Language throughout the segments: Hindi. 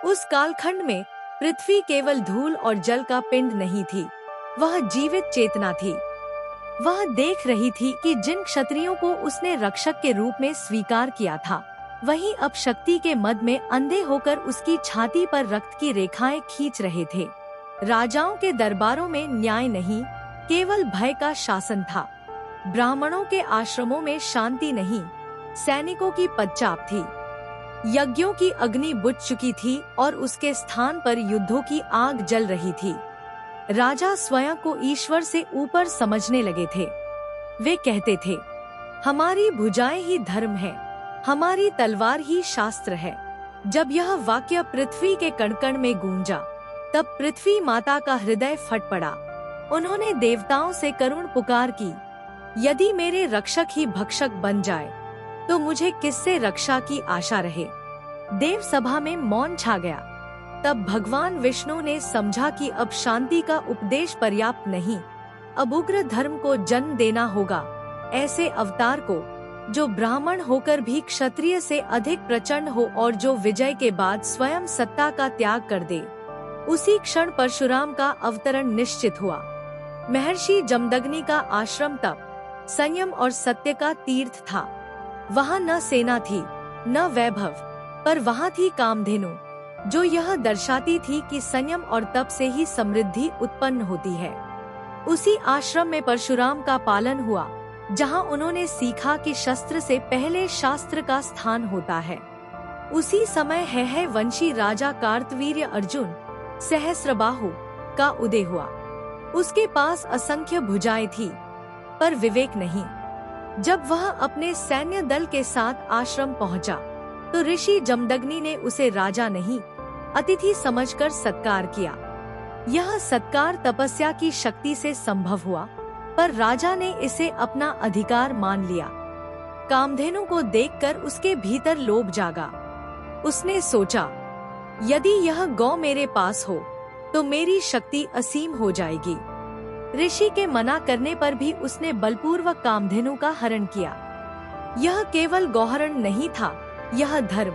उस कालखंड में पृथ्वी केवल धूल और जल का पिंड नहीं थी, वह जीवित चेतना थी। वह देख रही थी कि जिन क्षत्रियों को उसने रक्षक के रूप में स्वीकार किया था, वहीं अब शक्ति के मद में अंधे होकर उसकी छाती पर रक्त की रेखाएं खींच रहे थे। राजाओं के दरबारों में न्याय नहीं, केवल भय का शासन था। ब्राह्मणों के आश्रमों में शांति नहीं, सैनिकों की पदचाप थी। यज्ञों की अग्नि बुझ चुकी थी और उसके स्थान पर युद्धों की आग जल रही थी। राजा स्वयं को ईश्वर से ऊपर समझने लगे थे। वे कहते थे, हमारी भुजाएं ही धर्म है, हमारी तलवार ही शास्त्र है। जब यह वाक्य पृथ्वी के कण-कण में गूंजा, तब पृथ्वी माता का हृदय फट पड़ा। उन्होंने देवताओं से करुण पुकार की, यदि मेरे रक्षक ही भक्षक बन जाए तो मुझे किससे रक्षा की आशा रहे। देव सभा में मौन छा गया। तब भगवान विष्णु ने समझा कि अब शांति का उपदेश पर्याप्त नहीं, अब उग्र धर्म को जन्म देना होगा। ऐसे अवतार को जो ब्राह्मण होकर भी क्षत्रिय से अधिक प्रचंड हो और जो विजय के बाद स्वयं सत्ता का त्याग कर दे। उसी क्षण परशुराम का अवतरण निश्चित हुआ। महर्षि जमदग्नि का आश्रम तप, संयम और सत्य का तीर्थ था। वहाँ न सेना थी, न वैभव, पर वहाँ थी कामधेनु, जो यह दर्शाती थी कि संयम और तप से ही समृद्धि उत्पन्न होती है। उसी आश्रम में परशुराम का पालन हुआ, जहाँ उन्होंने सीखा कि शस्त्र से पहले शास्त्र का स्थान होता है। उसी समय है वंशी राजा कार्तवीर्य अर्जुन सहस्त्रबाहु का उदय हुआ। उसके पास असंख्य भुजाएं थी, पर विवेक नहीं। जब वह अपने सैन्य दल के साथ आश्रम पहुंचा, तो ऋषि जमदग्नि ने उसे राजा नहीं, अतिथि समझकर सत्कार किया। यह सत्कार तपस्या की शक्ति से संभव हुआ, पर राजा ने इसे अपना अधिकार मान लिया। कामधेनु को देखकर उसके भीतर लोभ जागा। उसने सोचा, यदि यह गौ मेरे पास हो तो मेरी शक्ति असीम हो जाएगी। ऋषि के मना करने पर भी उसने बलपूर्वक कामधेनु का हरण किया। यह केवल गौहरण नहीं था, यह धर्म,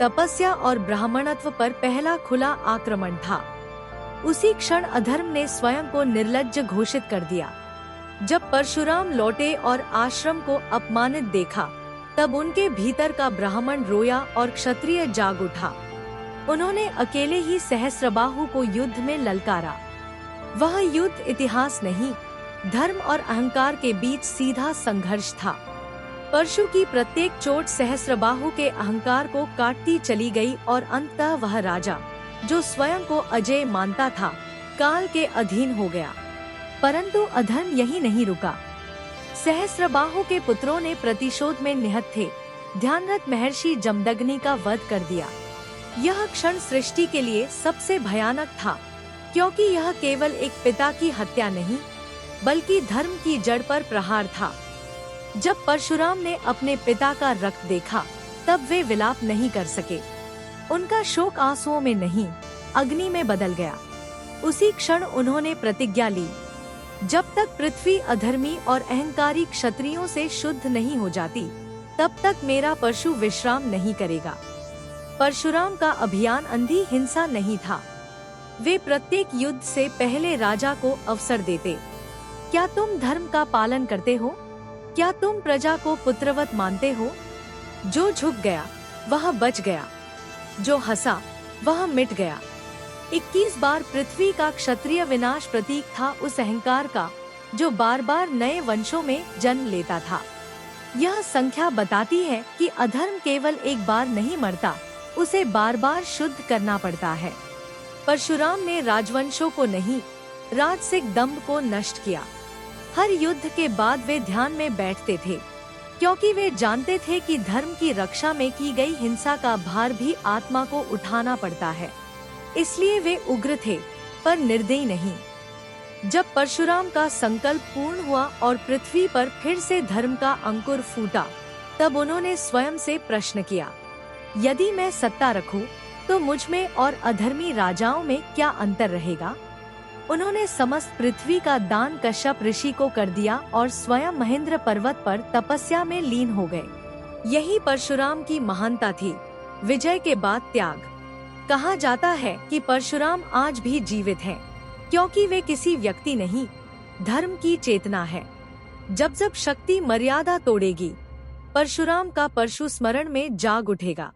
तपस्या और ब्राह्मणत्व पर पहला खुला आक्रमण था। उसी क्षण अधर्म ने स्वयं को निर्लज्ज घोषित कर दिया। जब परशुराम लौटे और आश्रम को अपमानित देखा, तब उनके भीतर का ब्राह्मण रोया और क्षत्रिय जाग उठा। उन्होंने अकेले ही सहस्त्रबाहु को युद्ध में ललकारा। वह युद्ध इतिहास नहीं, धर्म और अहंकार के बीच सीधा संघर्ष था। परशु की प्रत्येक चोट सहस्त्रबाहु के अहंकार को काटती चली गई और अंततः वह राजा, जो स्वयं को अजय मानता था, काल के अधीन हो गया। परंतु अधर्म यही नहीं रुका। सहस्त्रबाहु के पुत्रों ने प्रतिशोध में निहत थे ध्यानरत महर्षि जमदग्नि का वध कर दिया। यह क्षण सृष्टि के लिए सबसे भयानक था, क्योंकि यह केवल एक पिता की हत्या नहीं, बल्कि धर्म की जड़ पर प्रहार था। जब परशुराम ने अपने पिता का रक्त देखा, तब वे विलाप नहीं कर सके। उनका शोक आंसुओं में नहीं, अग्नि में बदल गया। उसी क्षण उन्होंने प्रतिज्ञा ली, जब तक पृथ्वी अधर्मी और अहंकारी क्षत्रियों से शुद्ध नहीं हो जाती, तब तक मेरा परशु विश्राम नहीं करेगा। परशुराम का अभियान अंधी हिंसा नहीं था। वे प्रत्येक युद्ध से पहले राजा को अवसर देते। क्या तुम धर्म का पालन करते हो? क्या तुम प्रजा को पुत्रवत मानते हो? जो झुक गया वह बच गया, जो हंसा वह मिट गया। 21 बार पृथ्वी का क्षत्रिय विनाश प्रतीक था उस अहंकार का, जो बार बार नए वंशों में जन्म लेता था। यह संख्या बताती है कि अधर्म केवल एक बार नहीं मरता, उसे बार बार शुद्ध करना पड़ता है। परशुराम ने राजवंशों को नहीं, राजसिक दंभ को नष्ट किया। हर युद्ध के बाद वे ध्यान में बैठते थे, क्योंकि वे जानते थे कि धर्म की रक्षा में की गई हिंसा का भार भी आत्मा को उठाना पड़ता है। इसलिए वे उग्र थे, पर निर्दयी नहीं। जब परशुराम का संकल्प पूर्ण हुआ और पृथ्वी पर फिर से धर्म का अंकुर फूटा, तब उन्होंने स्वयं से प्रश्न किया, यदि मैं सत्ता रखूं, तो मुझ में और अधर्मी राजाओं में क्या अंतर रहेगा? उन्होंने समस्त पृथ्वी का दान कश्यप ऋषि को कर दिया और स्वयं महेंद्र पर्वत पर तपस्या में लीन हो गए। यही परशुराम की महानता थी, विजय के बाद त्याग। कहा जाता है कि परशुराम आज भी जीवित हैं, क्योंकि वे किसी व्यक्ति नहीं, धर्म की चेतना है। जब जब शक्ति मर्यादा तोड़ेगी, परशुराम का परशु स्मरण में जाग उठेगा।